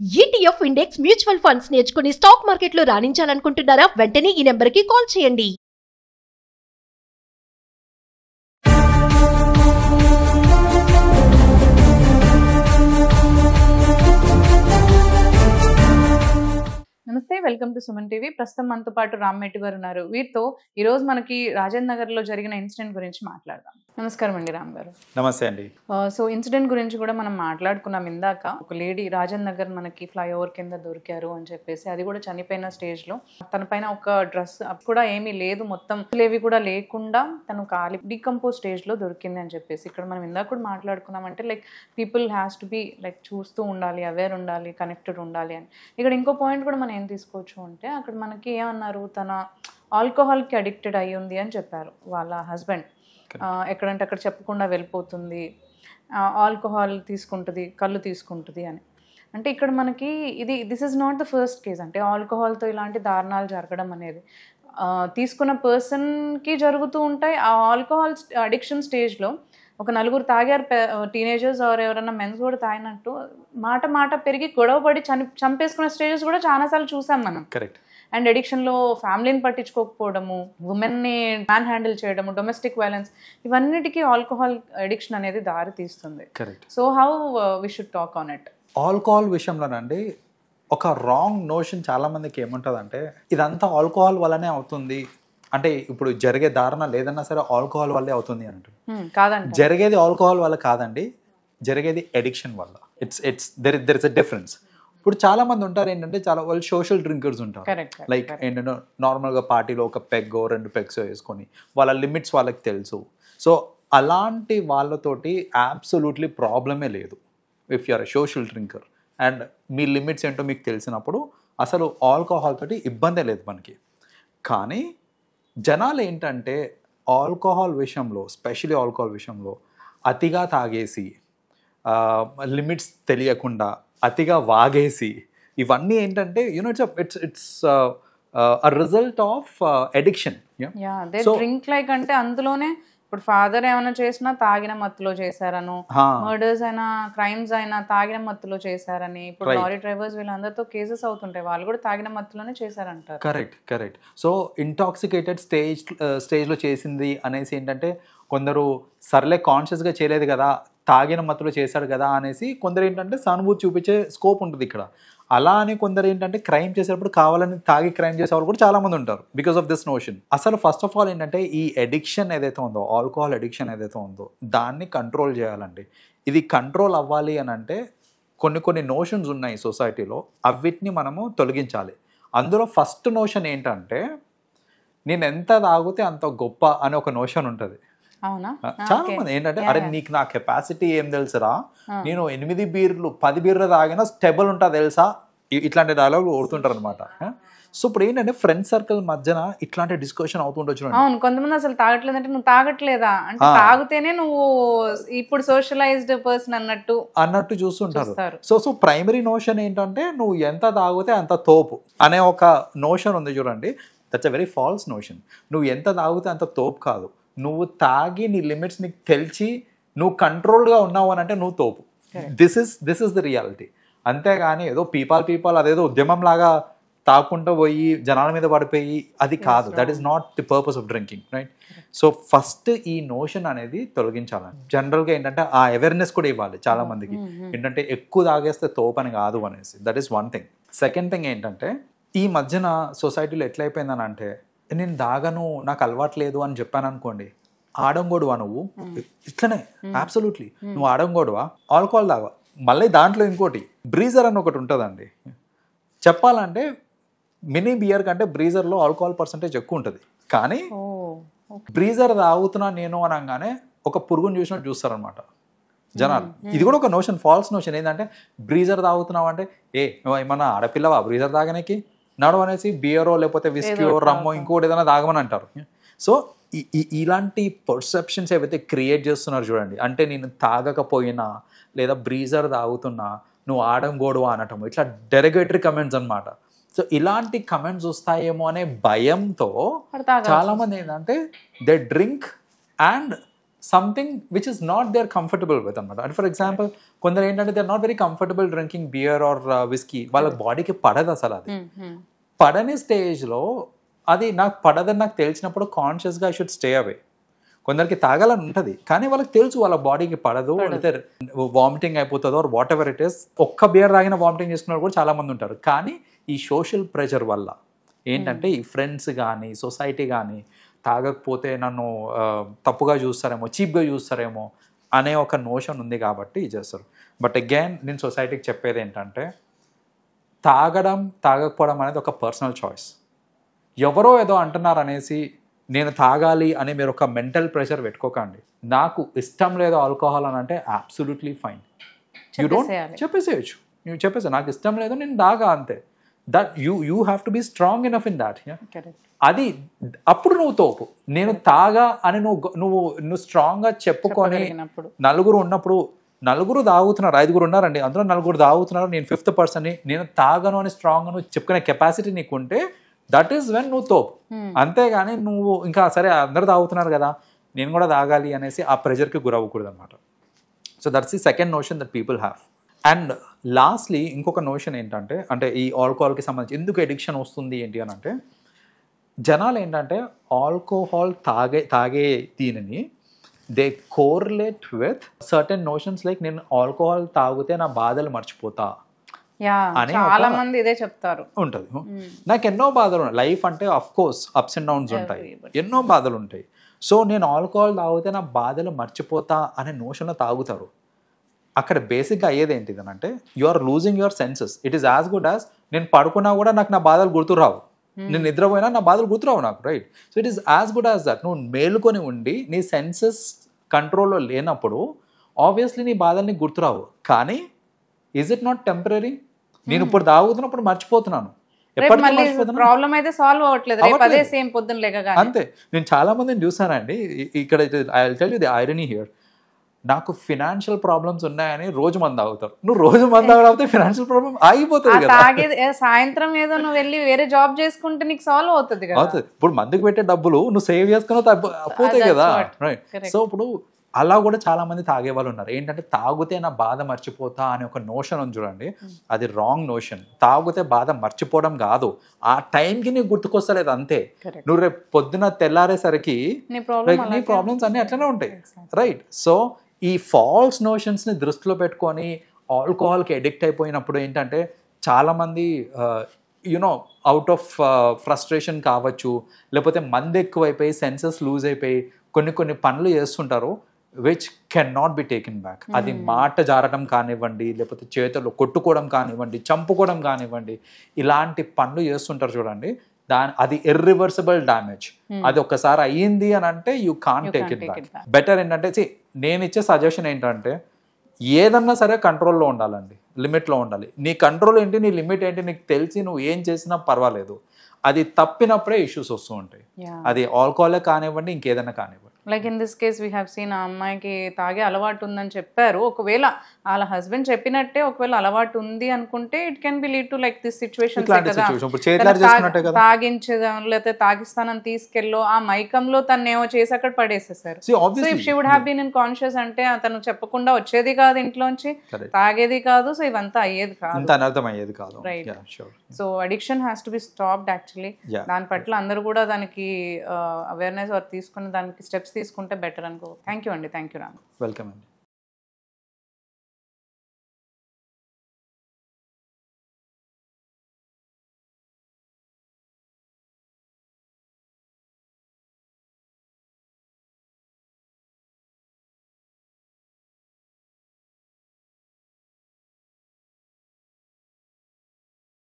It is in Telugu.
ETF ఇండెక్స్ మ్యూచువల్ ఫండ్స్ నేర్చుకుని స్టాక్ మార్కెట్లో రాణించాలనుకుంటున్నారా? వెంటనే ఈ నెంబర్కి కాల్ చేయండి. నమస్తే, వెల్కమ్ టు సుమన్ టీవీ. ప్రస్తుతం మనతో పాటు రామ్మేటి గారు ఉన్నారు. వీరితో ఈరోజు మనకి రాజేంద్ర నగర్లో జరిగిన ఇన్సిడెంట్ గురించి మాట్లాడదాం. నమస్కారం అండి రామ్ గారు. నమస్తే అండి. సో ఇన్సిడెంట్ గురించి కూడా మనం మాట్లాడుకున్నాం ఇందాక. ఒక లేడీ రాజేంద్ర నగర్ మనకి ఫ్లైఓవర్ కింద దొరికారు అని చెప్పేసి, అది కూడా చనిపోయిన స్టేజ్లో. తన పైన ఒక డ్రెస్ కూడా ఏమీ లేదు, మొత్తం లేవి కూడా లేకుండా తను కాలి డీకంపోజ్ స్టేజ్లో దొరికింది అని చెప్పేసి. ఇక్కడ మనం ఇందాక కూడా మాట్లాడుకున్నామంటే like people has to be like చూస్తూ ఉండాలి, అవేర్ ఉండాలి, కనెక్టెడ్ ఉండాలి అని. ఇక్కడ ఇంకో పాయింట్ కూడా మనం ఏం తీసుకోవచ్చు అంటే, అక్కడ మనకి ఏమన్నారు, తన ఆల్కహాల్కి అడిక్టెడ్ అయ్యి ఉంది అని చెప్పారు వాళ్ళ హస్బెండ్. ఎక్కడంటే అక్కడ చెప్పకుండా వెళ్ళిపోతుంది, ఆల్కహాల్ తీసుకుంటుంది, కళ్ళు తీసుకుంటుంది అని. అంటే ఇక్కడ మనకి this is not the first case. అంటే ఆల్కహాల్తో ఇలాంటి దారుణాలు జరగడం అనేది తీసుకున్న పర్సన్కి జరుగుతూ ఉంటాయి. ఆ ఆల్కహాల్ అడిక్షన్ స్టేజ్లో ఒక నలుగురు తాగారు, టీనేజర్స్ ఆర్ ఎవరైనా మెన్స్ కూడా తాగినట్టు మాట పెరిగి గొడవపడి చంపేసుకున్న స్టేజెస్ కూడా చాలాసార్లు చూసాం మనం. కరెక్ట్. అండ్ అడిక్షన్లో ఫ్యామిలీని పట్టించుకోకపోవడము, ఉమెన్ని మ్యాన్ హ్యాండిల్ చేయడము, డొమెస్టిక్ వైలెన్స్, ఇవన్నిటికీ ఆల్కహాల్ అడిక్షన్ అనేది దారి తీస్తుంది. Correct. So how we should talk on it? Alcohol విషయంలోనండి ఒక రాంగ్ నోషన్ చాలా మందికి ఏముంటుందంటే, ఇదంతా ఆల్కహాల్ వల్లనే అవుతుంది, అంటే ఇప్పుడు జరిగే దారుణాలు ఏదన్నా సరే ఆల్కహాల్ వల్లే అవుతుంది అన్నట్టు. కాదండి, జరిగేది ఆల్కహాల్ వల్ల కాదండి, జరిగేది ఎడిక్షన్ వల్ల. There is a difference. ఇప్పుడు చాలా మంది ఉంటారు ఏంటంటే, చాలా వాళ్ళు సోషల్ డ్రింకర్స్ ఉంటారు. లైక్ ఏంటంటే నార్మల్గా పార్టీలో ఒక పెగ్గో 2 పెగ్స్ వేసుకొని వాళ్ళ లిమిట్స్ వాళ్ళకి తెలుసు. సో అలాంటి వాళ్ళతోటి అబ్సల్యూట్లీ ప్రాబ్లమే లేదు. If you are a social drinker and మీ లిమిట్స్ ఏంటో మీకు తెలిసినప్పుడు అసలు ఆల్కహాల్ తోటి ఇబ్బందే లేదు మనకి. కానీ జనాలు ఏంటంటే ఆల్కహాల్ విషయంలో, స్పెషలీ ఆల్కహాల్ విషయంలో అతిగా తాగేసి, లిమిట్స్ తెలియకుండా అతిగా వాగేసి, ఇవన్నీ ఏంటంటే it's a result of addiction. Drink like అంటే అందులోనే ఇప్పుడు ఫాదర్ ఏమైనా చేసినా తాగిన మత్తులో చేశారను, మర్డర్స్ అయినా క్రైమ్స్ అయినా తాగిన మత్తులో చేశారని. ఇప్పుడు లారీ డ్రైవర్స్ వీళ్ళందరితో కేసెస్ అవుతుంటాయి, వాళ్ళు కూడా తాగిన మత్తులోనే చేశారంటారు. కరెక్ట్. సో ఇంటాక్సికేటెడ్ స్టేజ్లో చేసింది అనేసి ఏంటంటే, కొందరు సర్లే కాన్షియస్గా చేయలేదు కదా, తాగిన మత్తులో చేశాడు కదా అనేసి కొందరు ఏంటంటే సానుభూతి చూపించే స్కోప్ ఉంటుంది ఇక్కడ. అలా అని కొందరు ఏంటంటే క్రైమ్ చేసేటప్పుడు కావాలని తాగి క్రైమ్ చేసే వాళ్ళు కూడా చాలా మంది ఉంటారు బికాస్ ఆఫ్ దిస్ నోషన్. అసలు ఫస్ట్ ఆఫ్ ఆల్ ఏంటంటే, ఈ అడిక్షన్ ఏదైతే ఉందో, ఆల్కహాల్ అడిక్షన్ ఏదైతే ఉందో, దాన్ని కంట్రోల్ చేయాలండి. ఇది కంట్రోల్ అవ్వాలి అని అంటే కొన్ని నోషన్స్ ఉన్నాయి సొసైటీలో, అవిటిని మనము తొలగించాలి. అందులో ఫస్ట్ నోషన్ ఏంటంటే, నేను ఎంత తాగితే అంత గొప్ప అనే ఒక నోషన్ ఉంటుంది. చాలా మంది ఏంటంటే, అరే నీకు నా కెపాసిటీ ఏం తెలుసురా, నేను 8 బీర్లు 10 బీర్లు తాగినా స్టెబుల్ ఉంటా తెలుసా, ఇట్లాంటి డైలాగ్ ఓడుతుంటారు అనమాట. సో ఇప్పుడు ఏంటంటే ఫ్రెండ్ సర్కిల్ మధ్యన ఇట్లాంటి డిస్కషన్ అవుతుండొచ్చు. అవును, కొంతమంది అసలు తాగట్లేదంటే నువ్వు తాగట్లేదా అంటే, తాగితేనే నువ్వు ఇప్పుడు సోషలైజ్డ్ పర్సన్ అన్నట్టు చూస్తుంటారు. సో ప్రైమరీ నోషన్ ఏంటంటే, నువ్వు ఎంత తాగితే అంత తోపు అనే ఒక నోషన్ ఉంది చూడండి. That's a very false notion. నువ్వు ఎంత తాగితే అంత తోపు కాదు, నువ్వు తాగి నీ లిమిట్స్ నీకు తెలిసి నువ్వు కంట్రోల్గా ఉన్నావు అని అంటే నువ్వు తోపు. This is the reality. అంతేగాని ఏదో పీపాల్ అదేదో ఉద్యమం లాగా తాకుంటూ పోయి జనాల మీద పడిపోయి అది కాదు. That is not the purpose of drinking, right? So first ఈ నోషన్ అనేది తొలగించాలని జనరల్గా ఏంటంటే ఆ అవేర్నెస్ కూడా ఇవ్వాలి చాలా మందికి. ఏంటంటే ఎక్కువ తాగేస్తే తోపని కాదు అనేసి. That is one thing. Second thing ఏంటంటే, ఈ మధ్యన సొసైటీలో ఎట్లయిపోయిందని అంటే, నేను దాగను, నాకు అలవాట్లేదు అని చెప్పాను అనుకోండి, ఆడంగోడువా నువ్వు, ఇట్లనే అబ్సల్యూట్లీ నువ్వు ఆడంగోడువా, ఆల్కహాల్ తాగా. మళ్ళీ దాంట్లో ఇంకోటి బ్రీజర్ అని ఒకటి ఉంటుందండి. చెప్పాలంటే మినీ బియర్ కంటే బ్రీజర్లో ఆల్కహాల్ పర్సంటేజ్ ఎక్కువ ఉంటుంది. కానీ బ్రీజర్ తాగుతున్నా నేను అనగానే ఒక పురుగుని చూసినట్టు చూస్తారనమాట జనాలు. ఇది కూడా ఒక నోషన్, ఫాల్స్ నోషన్. ఏంటంటే బ్రీజర్ తాగుతున్నావు అంటే, ఏమన్నా ఆడపిల్లవా బ్రీజర్ తాగనేకి నడవనేసి బియరో లేకపోతే విస్కీయో రమ్మో ఇంకోటి ఏదైనా తాగమని అంటారు. సో ఇలాంటి పర్సెప్షన్స్ ఏవైతే క్రియేట్ చేస్తున్నారు చూడండి, అంటే నేను తాగకపోయినా లేదా బ్రీజర్ తాగుతున్నా నువ్వు ఆడంగోడువా అనటం, ఇట్లా డెరిగేటరీ కమెంట్స్ అనమాట. సో ఇలాంటి కమెంట్స్ వస్తాయేమో అనే భయంతో చాలా మంది ఏంటంటే they drink and something which is not they are comfortable with అనమాట. అంటే ఫర్ ఎగ్జాంపుల్ కొందరు ఏంటంటే they are not very comfortable drinking beer or whisky, వాళ్ళ బాడీకి పడదు అసలు. అది పడని స్టేజ్లో అది నాకు పడదని నాకు తెలిసినప్పుడు కాన్షియస్గా ఐ షుడ్ స్టే అవే. కొందరికి తాగాలని ఉంటుంది కానీ వాళ్ళకి తెలుసు వాళ్ళ బాడీకి పడదు, అయితే వామిటింగ్ అయిపోతుందో or whatever it is. ఒక్క బియర్ తాగిన వామిటింగ్ చేసుకున్న కూడా చాలా మంది ఉంటారు. కానీ ఈ సోషల్ ప్రెషర్ వల్ల ఏంటంటే ఈ ఫ్రెండ్స్ కానీ సొసైటీ కానీ తాగకపోతే నన్ను తప్పుగా చూస్తారేమో, చీప్గా చూస్తారేమో అనే ఒక నోషన్ ఉంది కాబట్టి చేస్తారు. బట్ అగైన్ నేను సొసైటీకి చెప్పేది ఏంటంటే తాగడం తాగకపోవడం అనేది ఒక పర్సనల్ చాయిస్. ఎవరో ఏదో అంటున్నారు అనేసి నేను తాగాలి అని మీరు ఒక మెంటల్ ప్రెషర్ పెట్టుకోకండి. నాకు ఇష్టం లేదు ఆల్కహాల్ అని అంటే అబ్సల్యూట్లీ ఫైన్, యూ డోంట్ చెప్పేసేయచ్చు. నువ్వు చెప్పేసి నాకు ఇష్టం లేదు నేను తాగా అంతే. That you have to be strong enough in that. అది అప్పుడు నువ్వు తోపు. నేను తాగా అని నువ్వు స్ట్రాంగ్గా చెప్పుకొని నలుగురు ఉన్నప్పుడు, నలుగురు తాగుతున్నారు, 5గురు ఉన్నారండి, అందులో 4 తాగుతున్నారు, నేను 5th పర్సన్ని, నేను తాగను అని స్ట్రాంగ్ నువ్వు చెప్పుకునే కెపాసిటీ నీకు ఉంటే దట్ ఈస్ వెన్ నువ్వు తోపు. అంతేగాని నువ్వు ఇంకా సరే అందరు తాగుతున్నారు కదా నేను కూడా తాగాలి అనేసి ఆ ప్రెషర్కి గురవ్వకూడదు అనమాట. So that's the second notion that people have. And lastly ఇంకొక నోషన్ ఏంటంటే, అంటే ఈ ఆల్కహాల్కి సంబంధించి ఎందుకు ఎడిక్షన్ వస్తుంది ఏంటి అని అంటే, జనాలు ఏంటంటే ఆల్కహాల్ తాగే దీనిని they correlate with certain notions like నేను ఆల్కహాల్ తాగితే నా బాధలు మర్చిపోతా అని చాలా మంది ఇదే చెప్తారు. ఉంటుంది. నాకు ఎన్నో బాధలు ఉన్నాయి. లైఫ్ అంటే of course ups and downs ఉంటాయి, ఎన్నో బాధలు ఉంటాయి. సో నేను ఆల్కహాల్ తాగితే నా బాధలు మర్చిపోతా అనే నోషన్లో తాగుతారు. అక్కడ బేసిక్గా అయ్యేది ఏంటిది అని అంటే you are losing your senses. It is as good as నేను పడుకున్నా కూడా నాకు నా బాధలు గుర్తురావు, నేను నిద్రపోయినా నా బాధలు గుర్తురావు నాకు, right? So it is as good as that. నువ్వు మేలుకొని ఉండి నీ సెన్సెస్ కంట్రోల్లో లేనప్పుడు ఆబ్వియస్లీ నీ బాధల్ని గుర్తురావు. కానీ ఈజ్ ఇట్ నాట్ టెంపరీ? నేను ఇప్పుడు తాగుతున్నప్పుడు మర్చిపోతున్నాను, ప్రాబ్లం అయితే సాల్వ్ అవ్వట్లేదు, అదే సేమ్ పొద్దున లేక అంతే. నేను చాలా మందిని చూసానండి ఇక్కడ. I will tell you the irony here. నాకు ఫినాన్షియల్ ప్రాబ్లమ్స్ ఉన్నాయని రోజు మంది తాగుతారు. నువ్వు రోజు మంది తాగితే ఫినాన్షియల్ ప్రాబ్లమ్ ఆగిపోతుంది కదా. సాయంత్రం ఏదో నువ్వు వెళ్ళి వేరే జాబ్ చేసుకుంటే నీకు సాల్వ్ అవుతుంది కదా. అవుతుంది. ఇప్పుడు మందుకు పెట్టే డబ్బులు నువ్వు సేవ్ చేసుకున్నా పోతాయి కదా, రైట్? సో ఇప్పుడు అలా కూడా చాలా మంది తాగే వాళ్ళు ఉన్నారు. ఏంటంటే తాగితే నా బాధ మర్చిపోతా అనే ఒక నోషన్ ఉంది చూడండి, అది రాంగ్ నోషన్. తాగితే బాధ మర్చిపోవడం కాదు, ఆ టైంకి నీకు గుర్తుకొస్తలేదు అంతే. నువ్వు రేపు పొద్దున తెల్లారేసరికి నీ ప్రాబ్లమ్స్ అన్నీ అట్లనే ఉంటాయి, రైట్? సో ఈ ఫాల్స్ నోషన్స్ని దృష్టిలో పెట్టుకొని ఆల్కహాల్కి అడిక్ట్ అయిపోయినప్పుడు ఏంటంటే చాలామంది యునో అవుట్ ఆఫ్ ఫ్రస్ట్రేషన్ కావచ్చు, లేకపోతే మంది ఎక్కువైపోయి సెన్సెస్ లూజ్ అయిపోయి కొన్ని పనులు చేస్తుంటారు which can not be taken back. అది మాట జారడం కానివ్వండి, లేకపోతే చేతుల్లో కొట్టుకోవడం కానివ్వండి, చంపుకోవడం కానివ్వండి, ఇలాంటి పనులు చేస్తుంటారు చూడండి. అది ఇర్రివర్సిబుల్ డ్యామేజ్. అది ఒక్కసారి అయ్యింది అని అంటే you can't take it back. Better ఏంటంటే నేను ఇచ్చే సజెషన్ ఏంటంటే ఏదన్నా సరే కంట్రోల్లో ఉండాలండి, లిమిట్లో ఉండాలి. నీ కంట్రోల్ ఏంటి, నీ లిమిట్ ఏంటి నీకు తెలిసి నువ్వు ఏం చేసినా పర్వాలేదు. అది తప్పినప్పుడే ఇష్యూస్ వస్తూ ఉంటాయి. అది ఆల్కహాలే కానివ్వండి, ఇంకేదైనా కానివ్వండి. Like in this case we have seen ఆ అమ్మాయికి తాగే అలవాటు ఉందని చెప్పారు. ఒకవేళ వాళ్ళ హస్బెండ్ చెప్పినట్టే ఒకవేళ అలవాటు ఉంది అనుకుంటే it can be lead to like this situation. తాగించడం లేకపోతే తాగిస్తానని తీసుకెళ్ళో ఆ మైకంలో తను ఏమో చేసి అక్కడ పడేసేసారు. So if she would have been in conscious అంటే అతను చెప్పకుండా వచ్చేది కాదు ఇంట్లోంచి, తాగేది కాదు, సో ఇవంతా అయ్యేది కాదు, right? So addiction has to B stopped actually. దాని పట్ల అందరూ కూడా దానికి అవేర్నెస్ తీసుకుని దానికి స్టెప్స్ తీసుకుంటే బెటర్ అనుకో. థ్యాంక్ యూ అండి. Thank you Ram. వెల్కమ్ అండి.